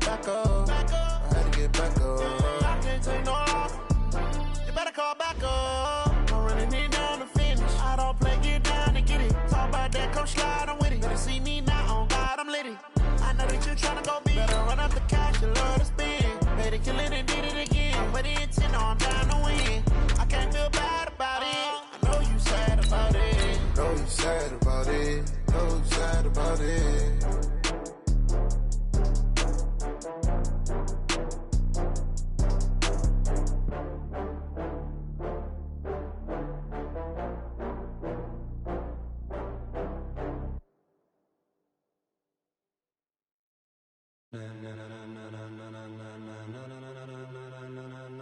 back up. I had to get back up. I can't take no loss. You better call back up. Don't really need down to finish. I don't play, get down and get it. Talk about that, come slide, I'm with it. Better see me now, on God, I'm litty. I know that you tryna go big. Better run up the cash, you love to spend. Made it, kill it, and did it again. But the intent, I'm down to win. I can't feel bad about it. I know you sad about it. Know you sad about it. Know you sad about it.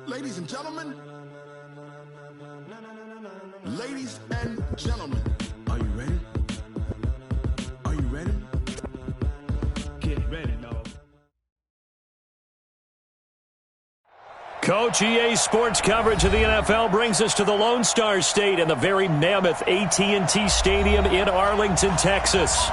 Ladies and gentlemen, are you ready? Are you ready? Get ready, dog. Coach, EA Sports coverage of the NFL brings us to the Lone Star State and the very mammoth AT&T Stadium in Arlington, Texas.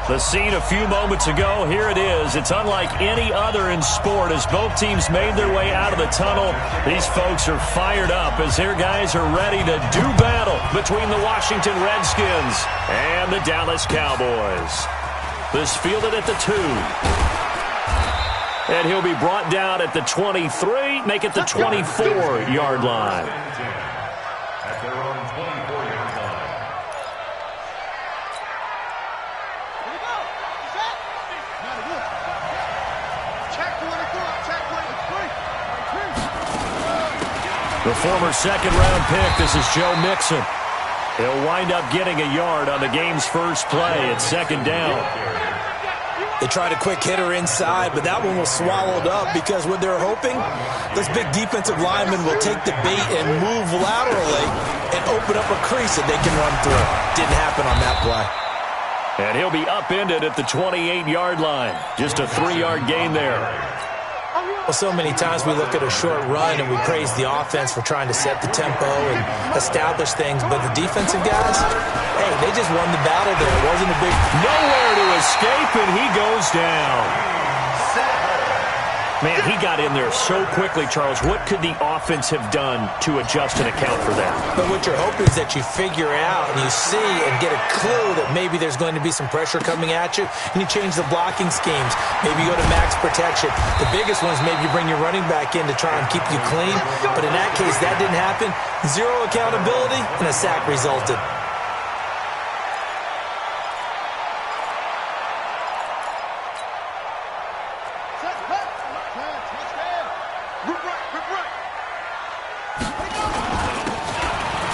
The scene a few moments ago, here it is. It's unlike any other in sport as both teams made their way out of the tunnel. These folks are fired up as their guys are ready to do battle between the Washington Redskins and the Dallas Cowboys. This fielded at the 2. And he'll be brought down at the 23, make it the 24-yard line. At their own 24-yard line. The former second-round pick, this is Joe Mixon. He'll wind up getting a yard on the game's first play at second down. They tried a quick hitter inside, but that one was swallowed up because what they're hoping, this big defensive lineman will take the bait and move laterally and open up a crease that they can run through. Didn't happen on that play. And he'll be upended at the 28-yard line. Just a 3-yard gain there. Well, so many times we look at a short run and we praise the offense for trying to set the tempo and establish things, but the defensive guys, hey, they just won the battle there. It wasn't a big... Nowhere to escape, and he goes down. Man, he got in there so quickly, Charles. What could the offense have done to adjust and account for that? But what you're hoping is that you figure out and you see and get a clue that maybe there's going to be some pressure coming at you, and you change the blocking schemes. Maybe you go to max protection. The biggest one is maybe you bring your running back in to try and keep you clean. But in that case, that didn't happen. Zero accountability, and a sack resulted.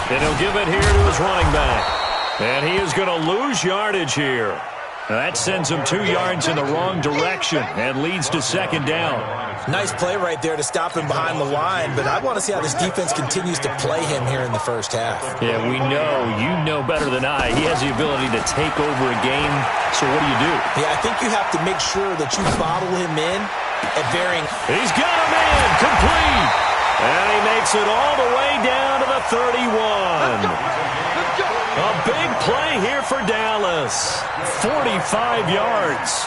And he'll give it here to his running back. And he is going to lose yardage here. That sends him 2 yards in the wrong direction and leads to second down. Nice play right there to stop him behind the line, but I want to see how this defense continues to play him here in the first half. Yeah, we know. You know better than I. He has the ability to take over a game. So what do? Yeah, I think you have to make sure that you bottle him in at varying... He's got him in. Complete. And he makes it all the way down to the 31. A big play here for Dallas. 45 yards.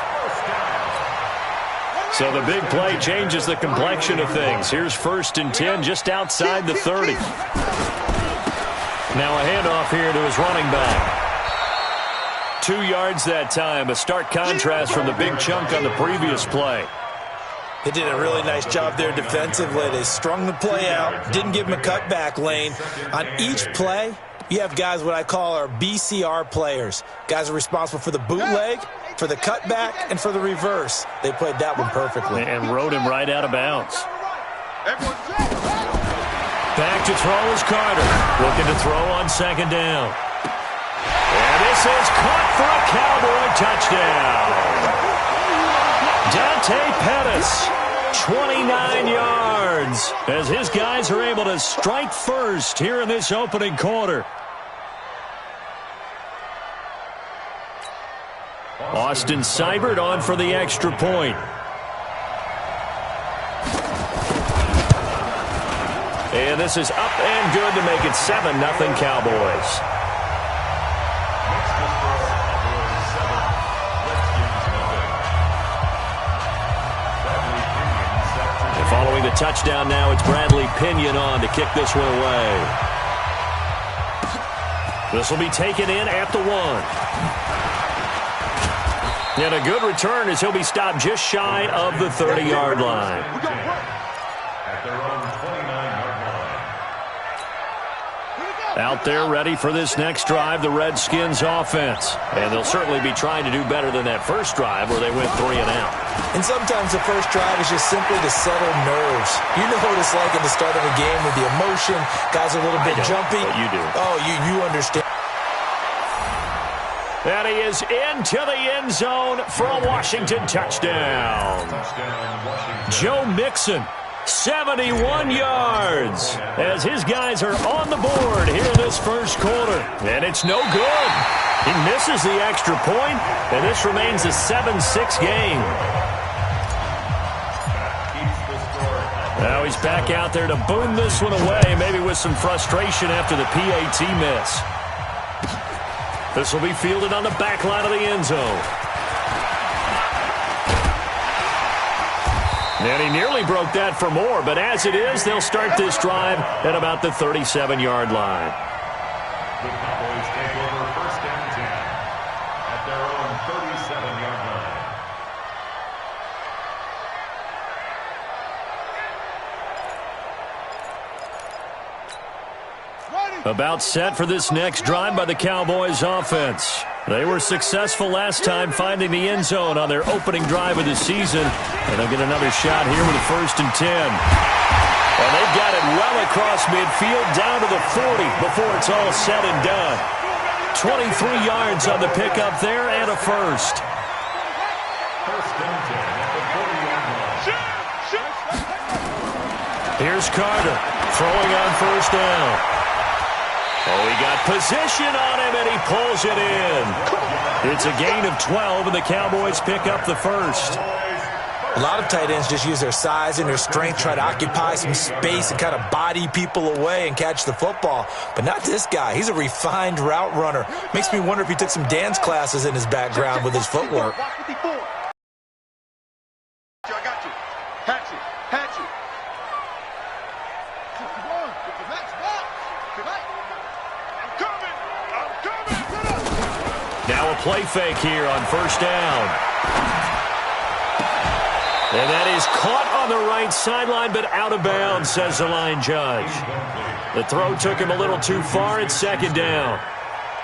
So the big play changes the complexion of things. Here's 1st and 10 just outside the 30. Now a handoff here to his running back. 2 yards that time. A stark contrast from the big chunk on the previous play. They did a really nice job there defensively. They strung the play out, didn't give him a cutback lane. On each play, you have guys what I call our BCR players. Guys are responsible for the bootleg, for the cutback, and for the reverse. They played that one perfectly. And rode him right out of bounds. Back to throw is Carter. Looking to throw on second down. And this is caught for a Cowboy touchdown. Dante Pettis, 29 yards, as his guys are able to strike first here in this opening quarter. Austin Seibert on for the extra point. And this is up and good to make it 7-0 Cowboys. a touchdown now. It's Bradley Pinion on to kick this one away. This will be taken in at the 1. And a good return as he'll be stopped just shy of the 30-yard line. At their own 29-yard line. Out there ready for this next drive, the Redskins offense. And they'll certainly be trying to do better than that first drive where they went 3 and out. And sometimes the first drive is just simply to settle nerves. You know what it's like at the start of a game with the emotion. Guys are a little bit jumpy. But you do. Oh, you understand. And he is into the end zone for a Washington touchdown. Joe Mixon, 71 yards, as his guys are on the board here in this first quarter. And it's no good. He misses the extra point, and this remains a 7-6 game. Now he's back out there to boom this one away, maybe with some frustration after the PAT miss. This will be fielded on the back line of the end zone. And he nearly broke that for more, but as it is, they'll start this drive at about the 37-yard line. The Cowboys take over first and 10 at their own 37-yard line. About set for this next drive by the Cowboys offense. They were successful last time finding the end zone on their opening drive of the season. And they'll get another shot here with a 1st and 10. And they've got it well across midfield down to the 40 before it's all said and done. 23 yards on the pickup there and a first. First and 10 at the 40-yard line. Here's Carter throwing on first down. Oh, he got position on him, and he pulls it in. It's a gain of 12, and the Cowboys pick up the first. A lot of tight ends just use their size and their strength, try to occupy some space and kind of body people away and catch the football. But not this guy. He's a refined route runner. Makes me wonder if he took some dance classes in his background with his footwork. I got you. Hatch you. Come on, get the next box. I'm coming. Now a play fake here on first down. And that is caught on the right sideline, but out of bounds, says the line judge. The throw took him a little too far. It's second down.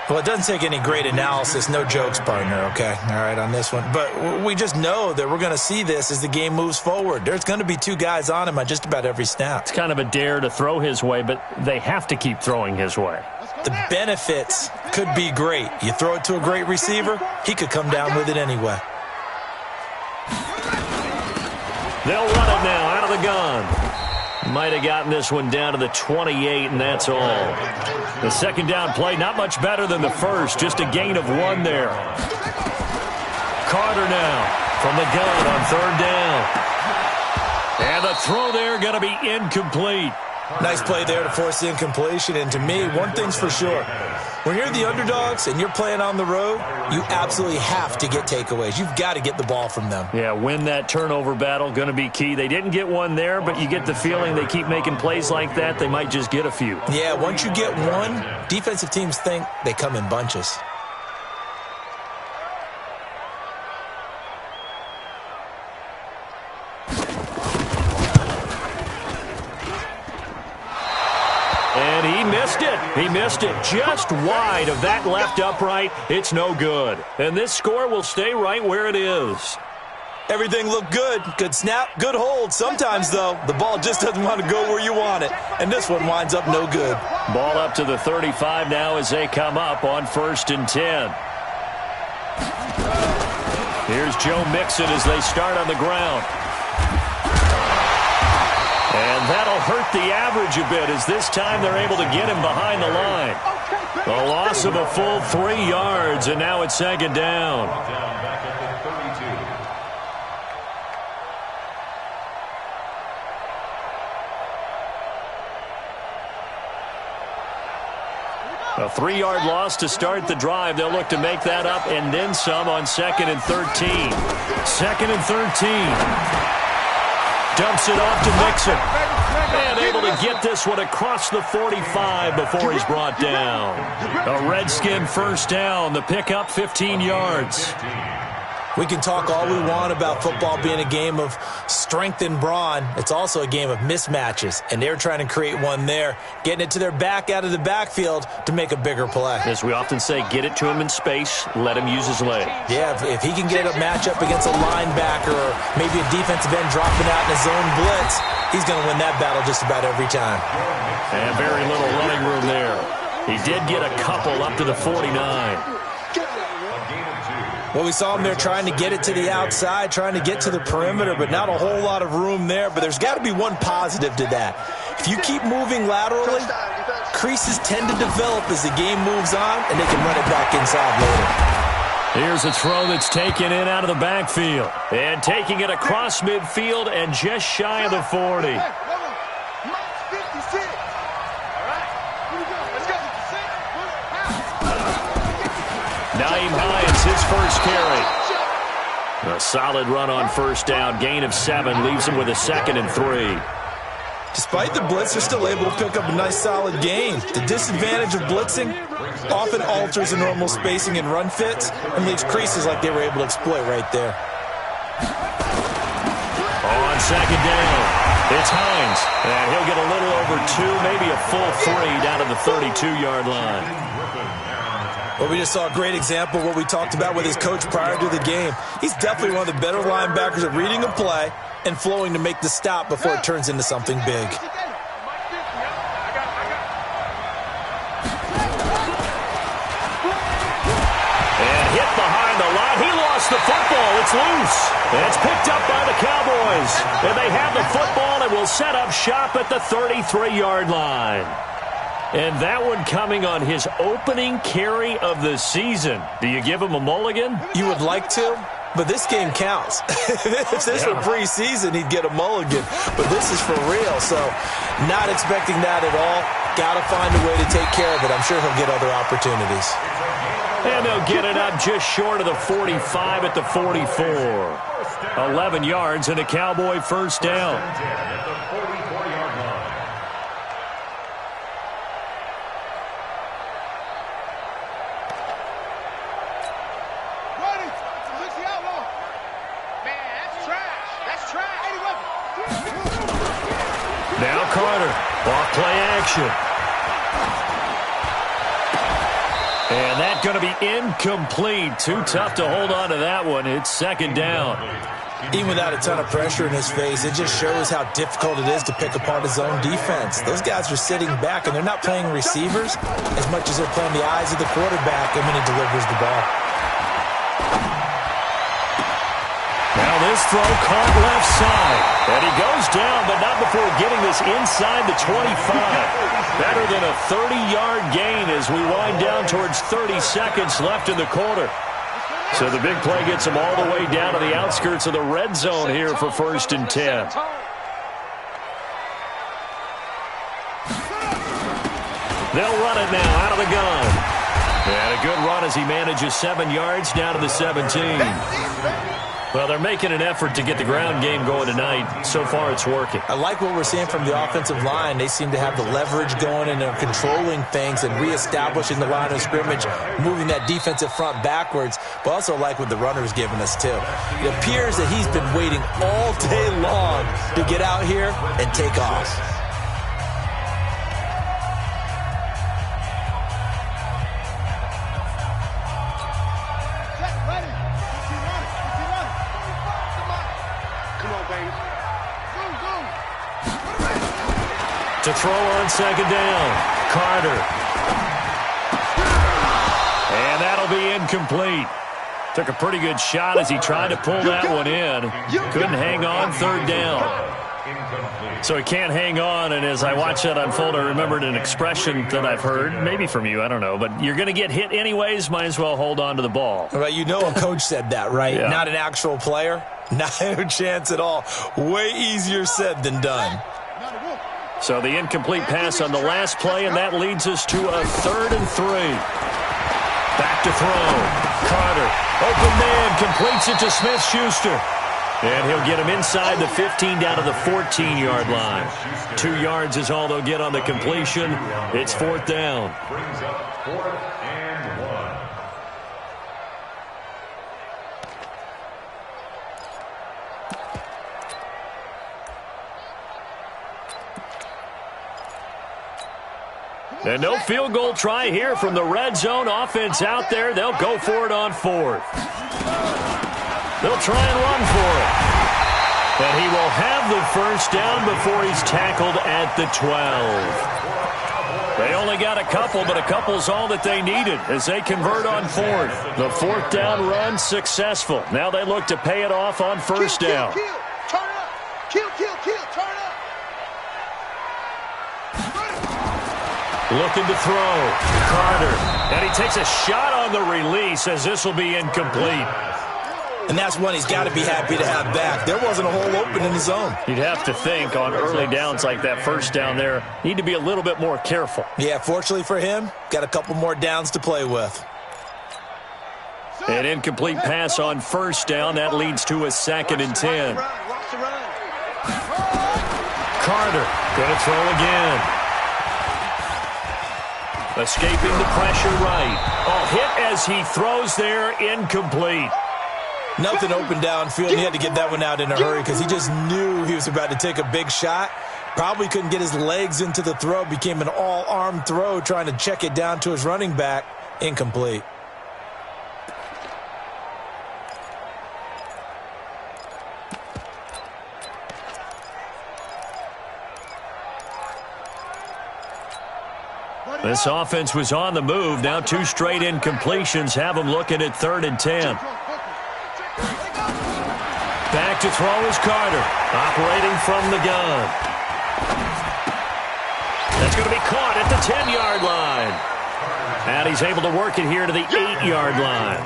Well, it doesn't take any great analysis. No jokes, partner, okay? All right, on this one. But we just know that we're going to see this as the game moves forward. There's going to be 2 guys on him on just about every snap. It's kind of a dare to throw his way, but they have to keep throwing his way. The benefits could be great. You throw it to a great receiver, he could come down with it anyway. They'll run it now out of the gun. Might have gotten this one down to the 28, and that's all. The second down play, not much better than the first, just a gain of 1 there. Carter now from the gun on third down. And the throw there going to be incomplete. Nice play there to force the incompletion. And to me, one thing's for sure. When you're the underdogs and you're playing on the road, you absolutely have to get takeaways. You've got to get the ball from them. Yeah, win that turnover battle, going to be key. They didn't get one there, but you get the feeling they keep making plays like that, they might just get a few. Yeah, once you get one, defensive teams think they come in bunches. And he missed it. He missed it just wide of that left upright. It's no good. And this score will stay right where it is. Everything looked good. Good snap, good hold. Sometimes, though, the ball just doesn't want to go where you want it. And this one winds up no good. Ball up to the 35 now as they come up on 1st and 10. Here's Joe Mixon as they start on the ground. And that'll hurt the average a bit as this time they're able to get him behind the line. A loss of a full 3 yards, and now it's second down. Back at the 32. A 3-yard loss to start the drive. They'll look to make that up and then some on 2nd and 13. 2nd and 13. Dumps it off to Mixon. And able to get this one across the 45 before he's brought down. A Redskin first down. The pickup, 15 yards. We can talk all we want about football being a game of strength and brawn. It's also a game of mismatches, and they're trying to create one there, getting it to their back out of the backfield to make a bigger play. As we often say, get it to him in space, let him use his legs. Yeah, if he can get a matchup against a linebacker or maybe a defensive end dropping out in a zone blitz, he's going to win that battle just about every time. And very little running room there. He did get a couple up to the 49. Well, we saw him there trying to get it to the outside, trying to get to the perimeter, but not a whole lot of room there. But there's got to be one positive to that. If you keep moving laterally, creases tend to develop as the game moves on, and they can run it back inside later. Here's a throw that's taken in out of the backfield. And taking it across midfield and just shy of the 40. Naeem Hines, his first carry. A solid run on first down. Gain of 7 leaves him with a 2nd and 3. Despite the blitz, they're still able to pick up a nice solid gain. The disadvantage of blitzing often alters the normal spacing and run fits and leaves creases like they were able to exploit right there. On second down, it's Hines. And he'll get a little over 2, maybe a full 3 down to the 32-yard line. Well, we just saw a great example of what we talked about with his coach prior to the game. He's definitely one of the better linebackers at reading a play and flowing to make the stop before it turns into something big. And hit behind the line. He lost the football. It's loose. And it's picked up by the Cowboys. And they have the football and will set up shop at the 33-yard line. And that one coming on his opening carry of the season. Do you give him a mulligan? You would like to, but this game counts. If this were preseason, he'd get a mulligan. But this is for real, so not expecting that at all. Got to find a way to take care of it. I'm sure he'll get other opportunities. And they'll get it up just short of the 45 at the 44. 11 yards and a Cowboy first down. Now Carter, off play action. And that's going to be incomplete. Too tough to hold on to that one. It's second down. Even without a ton of pressure in his face, it just shows how difficult it is to pick apart his own defense. Those guys are sitting back, and they're not playing receivers as much as they're playing the eyes of the quarterback and when he delivers the ball. Now this throw caught left side. And he goes down, but not before getting this inside the 25. Better than a 30-yard gain as we wind down towards 30 seconds left in the quarter. So the big play gets him all the way down to the outskirts of the red zone here for 1st and 10. They'll run it now out of the gun. And a good run as he manages 7 yards down to the 17. Well, they're making an effort to get the ground game going tonight. So far, it's working. I like what we're seeing from the offensive line. They seem to have the leverage going and they're controlling things and reestablishing the line of scrimmage, moving that defensive front backwards, but also like what the runner's giving us, too. It appears that he's been waiting all day long to get out here and take off. To throw on second down, Carter. And that'll be incomplete. Took a pretty good shot as he tried to pull that one in. Couldn't hang on, 3rd down. So he can't hang on, and as I watched that unfold, I remembered an expression that I've heard, maybe from you, I don't know, but you're going to get hit anyways, might as well hold on to the ball. Well, you know a coach said that, right? Yeah. Not an actual player. Not a chance at all. Way easier said than done. So the incomplete pass on the last play, and that leads us to a 3rd and 3. Back to throw. Carter, open man, completes it to Smith-Schuster. And he'll get him inside the 15 down to the 14-yard line. 2 yards is all they'll get on the completion. It's 4th down. Brings up 4th and 1. And no field goal try here from the red zone offense out there. They'll go for it on 4th. They'll try and run for it. And he will have the first down before he's tackled at the 12. They only got a couple, but a couple's all that they needed as they convert on 4th. The 4th down run successful. Now they look to pay it off on 1st down. Kill, turn up. Kill, turn up. Looking to throw. Carter. And he takes a shot on the release as this will be incomplete. And that's one he's got to be happy to have back. There wasn't a hole open in the zone. You'd have to think on early downs like that 1st down there, need to be a little bit more careful. Yeah, fortunately for him, got a couple more downs to play with. An incomplete pass on 1st down. That leads to a 2nd and 10. Carter going to throw again. Escaping the pressure right. Oh, hit as he throws there, incomplete. Nothing open downfield. He had to get that one out in a hurry because he just knew he was about to take a big shot. Probably couldn't get his legs into the throw. Became an all-arm throw trying to check it down to his running back. Incomplete. This offense was on the move. Now 2 straight incompletions have them looking at 3rd and 10. Back to throw is Carter, operating from the gun. That's going to be caught at the 10-yard line. And he's able to work it here to the 8-yard line.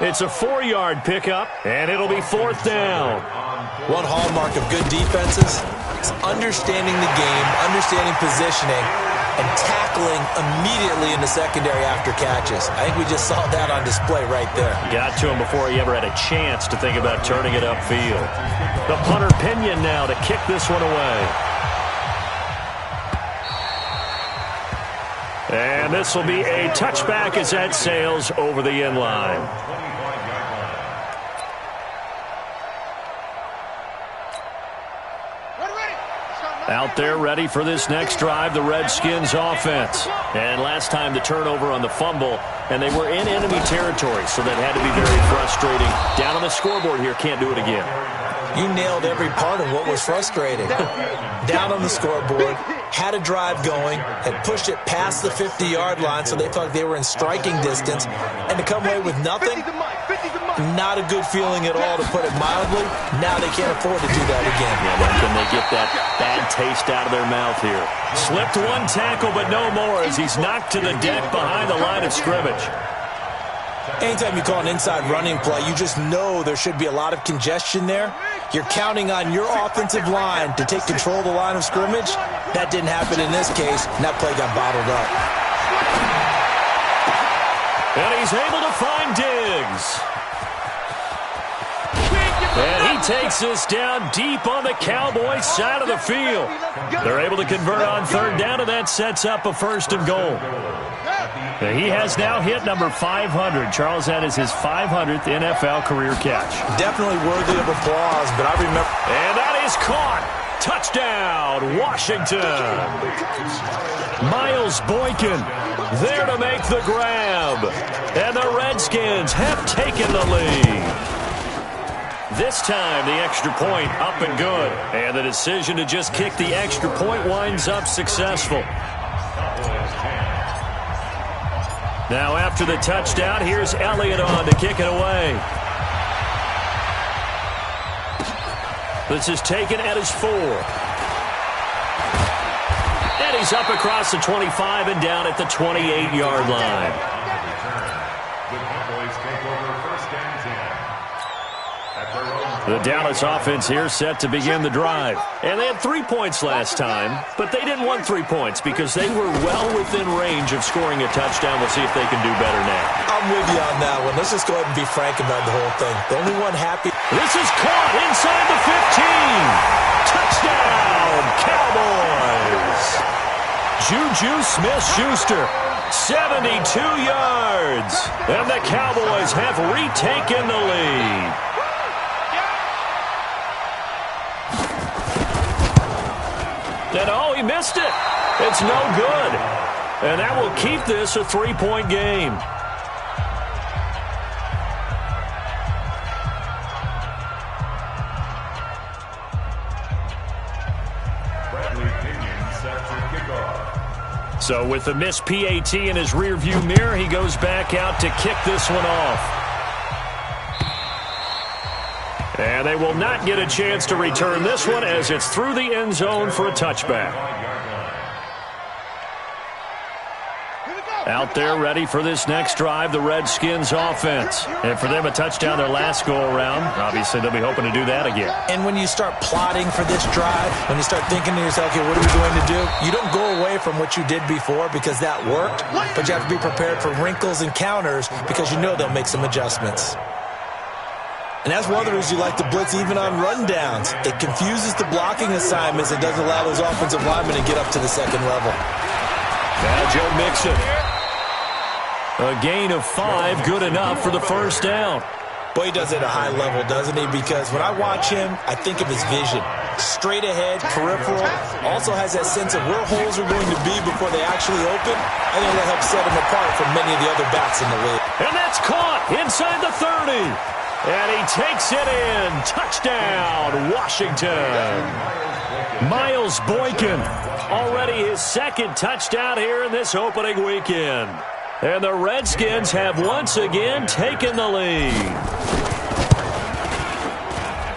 It's a 4-yard pickup, and it'll be 4th down. One hallmark of good defenses is understanding the game, understanding positioning, and tackling immediately in the secondary after catches. I think we just saw that on display right there. Got to him before he ever had a chance to think about turning it upfield. The punter Pinion now to kick this one away. And this will be a touchback as that sails over the end line. Out there ready for this next drive, the Redskins offense. And last time the turnover on the fumble, and they were in enemy territory, so that had to be very frustrating. Down on the scoreboard here, can't do it again. You nailed every part of what was frustrating. Down on the scoreboard, had a drive going, had pushed it past the 50-yard line so they felt like they were in striking distance, and to come away with nothing, not a good feeling at all, to put it mildly. Now they can't afford to do that again. Yeah, when can they get that bad taste out of their mouth here? Slipped one tackle, but no more as he's knocked to the deck behind the line of scrimmage. Anytime you call an inside running play, you just know there should be a lot of congestion there. You're counting on your offensive line to take control of the line of scrimmage. That didn't happen in this case, and that play got bottled up. And he's able to find Diggs. And he takes this down deep on the Cowboys side of the field. They're able to convert on 3rd down, and that sets up a 1st and goal. He has now hit number 500. Charles, that is his 500th NFL career catch. Definitely worthy of applause, but I remember... And that is caught. Touchdown, Washington. Miles Boykin there to make the grab. And the Redskins have taken the lead. This time, the extra point up and good. And the decision to just kick the extra point winds up successful. Now, after the touchdown, here's Elliott on to kick it away. This is taken at his 4. And he's up across the 25 and down at the 28-yard line. The Cowboys take over 1st and 10 at their own The Dallas offense here set to begin the drive. And they had 3 points last time, but they didn't want 3 points because they were well within range of scoring a touchdown. We'll see if they can do better now. I'm with you on that one. Let's just go ahead and be frank about the whole thing. The only one happy. This is caught inside the 15. Touchdown, Cowboys. Juju Smith-Schuster, 72 yards. And the Cowboys have retaken the lead. And oh, he missed it. It's no good. And that will keep this a 3-point game. So with the missed PAT in his rearview mirror, he goes back out to kick this one off. And they will not get a chance to return this one as it's through the end zone for a touchback. Out there ready for this next drive, the Redskins offense. And for them, a touchdown their last go-around. Obviously, they'll be hoping to do that again. And when you start plotting for this drive, when you start thinking to yourself, okay, what are we going to do? You don't go away from what you did before because that worked, but you have to be prepared for wrinkles and counters because you know they'll make some adjustments. And that's one of the reasons you like to blitz even on rundowns. It confuses the blocking assignments and doesn't allow those offensive linemen to get up to the second level. Now Joe Mixon. A gain of 5, good enough for the first down. Boy, he does it at a high level, doesn't he? Because when I watch him, I think of his vision. Straight ahead, peripheral. Also has that sense of where holes are going to be before they actually open. I think that helps set him apart from many of the other backs in the league. And that's caught inside the 30. And he takes it in. Touchdown, Washington. Miles Boykin, already his second touchdown here in this opening weekend. And the Redskins have once again taken the lead.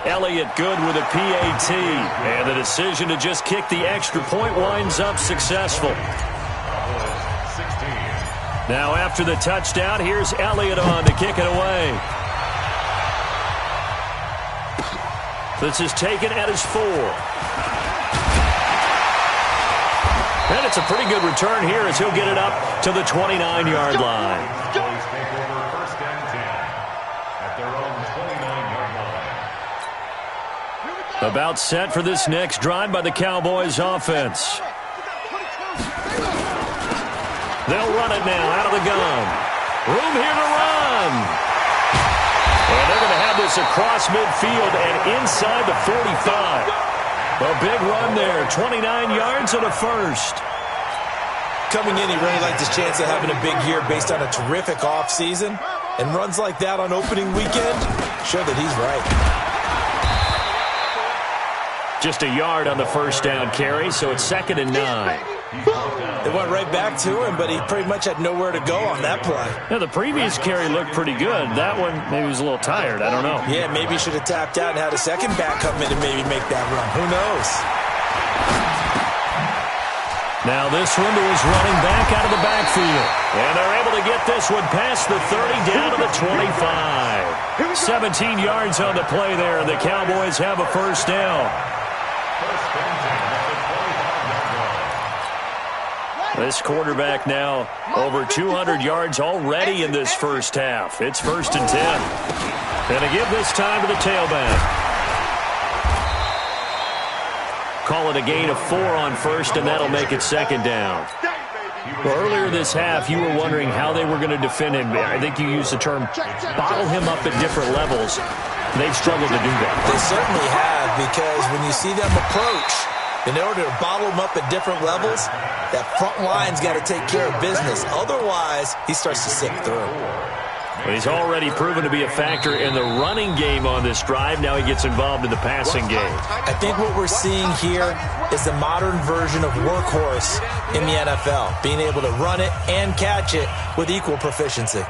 Elliott good with a PAT. And the decision to just kick the extra point winds up successful. Now after the touchdown, here's Elliott on to kick it away. This is taken at his 4. And it's a pretty good return here as he'll get it up to the 29-yard line. About set for this next drive by the Cowboys offense. They'll run it now out of the gun. Room here to run. And they're going to have this across midfield and inside the 45. A big run there, 29 yards and a first. Coming in, he really liked his chance of having a big year based on a terrific offseason. And runs like that on opening weekend show that he's right. Just a yard on the first down carry, so it's 2nd and 9. They went right back to him, but he pretty much had nowhere to go on that play. Yeah, the previous carry looked pretty good. That one, maybe he was a little tired. I don't know. Yeah, maybe he should have tapped out and had a second back come in and maybe make that run. Who knows? Now this one to his running back out of the backfield. And they're able to get this one past the 30 down to the 25. 17 yards on the play there, and the Cowboys have a first down. This quarterback now over 200 yards already in this first half. It's 1st and 10. And to give this time to the tailback. Call it a gain of 4 on first, and that'll make it 2nd down. Well, earlier this half, you were wondering how they were going to defend him. I think you used the term bottle him up at different levels. They've struggled to do that. They certainly have, because when you see them approach, in order to bottle him up at different levels, that front line's got to take care of business. Otherwise, he starts to sip through. Well, he's already proven to be a factor in the running game on this drive. Now he gets involved in the passing game. I think what we're seeing here is the modern version of workhorse in the NFL, being able to run it and catch it with equal proficiency.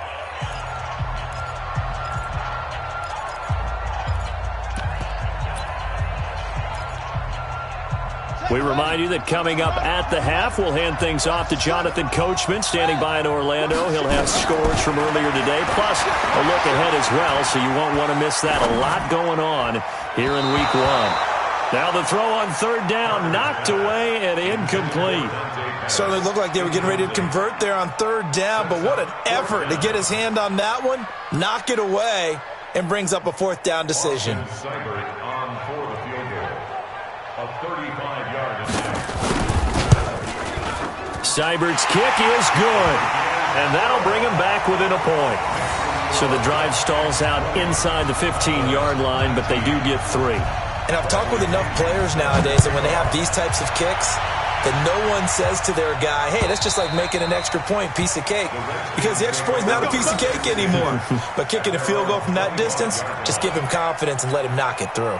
We remind you that coming up at the half, we'll hand things off to Jonathan Coachman, standing by in Orlando. He'll have scores from earlier today, plus a look ahead as well, so you won't want to miss that. A lot going on here in Week 1. Now the throw on third down, knocked away and incomplete. Certainly looked like they were getting ready to convert there on third down, but what an effort to get his hand on that one, knock it away, and brings up a fourth down decision. Seibert on for the field goal. A 35-yard attempt. Seibert's kick is good, and that'll bring him back within a point. So the drive stalls out inside the 15-yard line, but they do get 3. And I've talked with enough players nowadays that when they have these types of kicks, that no one says to their guy, hey, that's just like making an extra point, piece of cake. Because the extra point is not a piece of cake anymore. But kicking a field goal from that distance, just give him confidence and let him knock it through.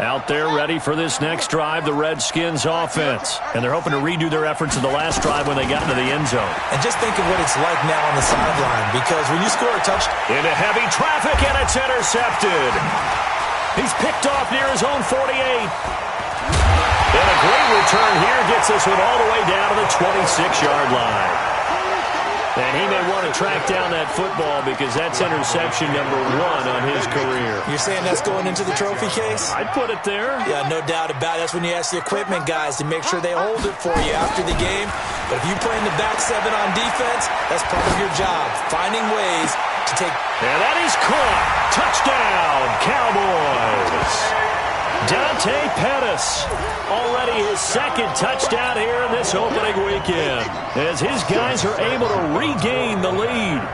Out there ready for this next drive, the Redskins offense. And they're hoping to redo their efforts in the last drive when they got into the end zone. And just think of what it's like now on the sideline. Because when you score a touchdown... Into heavy traffic, and it's intercepted. He's picked off near his own 48. And a great return here gets this one all the way down to the 26-yard line. And he may want to track down that football because that's interception number 1 on his career. You're saying that's going into the trophy case? I'd put it there. Yeah, no doubt about it. That's when you ask the equipment guys to make sure they hold it for you after the game. But if you play in the back 7 on defense, that's part of your job, finding ways to take... And that is caught. Touchdown, Cowboys. Dante Pettis, already his second touchdown here in this opening weekend, as his guys are able to regain the lead.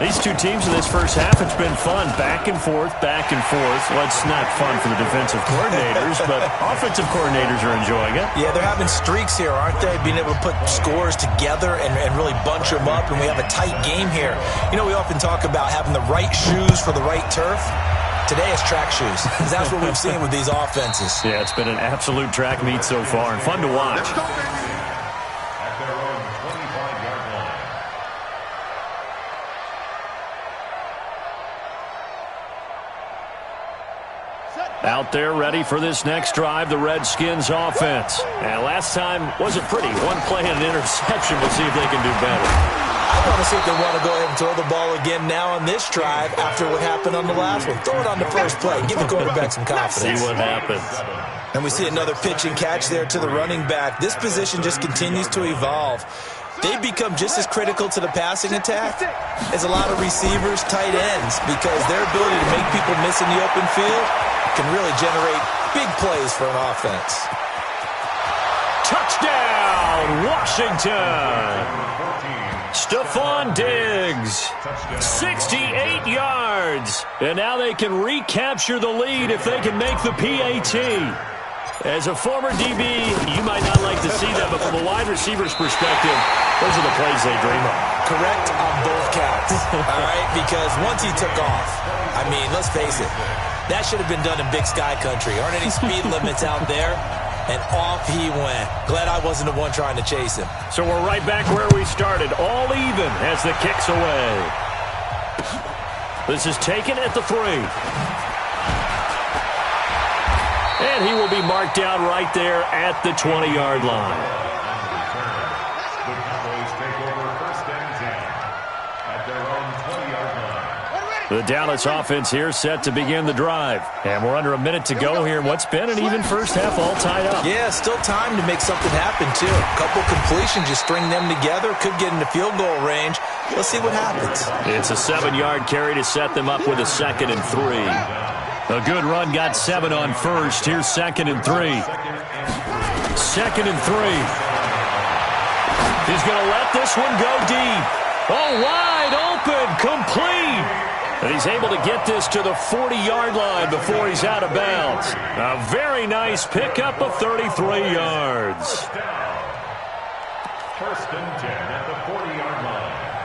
These two teams in this first half, it's been fun. Back and forth, back and forth. Well, it's not fun for the defensive coordinators, but offensive coordinators are enjoying it. Yeah, they're having streaks here, aren't they? Being able to put scores together and really bunch them up, and we have a tight game here. You know, we often talk about having the right shoes for the right turf. Today it's track shoes, because that's what we've seen with these offenses. Yeah, it's been an absolute track meet so far, and fun to watch. At their own 25-yard line. Out there ready for this next drive, the Redskins offense. And last time wasn't pretty. One play and an interception. We'll see if they can do better. I want to see if they want to go ahead and throw the ball again now on this drive after what happened on the last one. Throw it on the first play. Give the quarterback some confidence. See what happens. And we see another pitch and catch there to the running back. This position just continues to evolve. They become just as critical to the passing attack as a lot of receivers, tight ends, because their ability to make people miss in the open field can really generate big plays for an offense. Touchdown, Washington! Stephon Diggs, 68 yards. And now they can recapture the lead if they can make the PAT. As a former DB, you might not like to see that, but from a wide receiver's perspective, those are the plays they dream of. Correct on both counts, all right? Because once he took off, I mean, let's face it, that should have been done in Big Sky Country. Aren't any speed limits out there? And off he went. Glad I wasn't the one trying to chase him. So we're right back where we started, all even as the kick's away. This is taken at the 3. And he will be marked down right there at the 20-yard line. The Cowboys take over first and 10 at their own 20-yard line. The Dallas offense here set to begin the drive. And we're under a minute to go here in what's been an even first half all tied up. Yeah, still time to make something happen, too. A couple completions, you string them together, could get into field goal range. Let's see what happens. It's a 7-yard carry to set them up with a 2nd and 3. A good run got 7 on first. Here's 2nd and 3. 2nd and 3. He's going to let this one go deep. Oh, wide open, complete. And he's able to get this to the 40-yard line before he's out of bounds. A very nice pickup of 33 yards. First and 10 at the 40-yard line.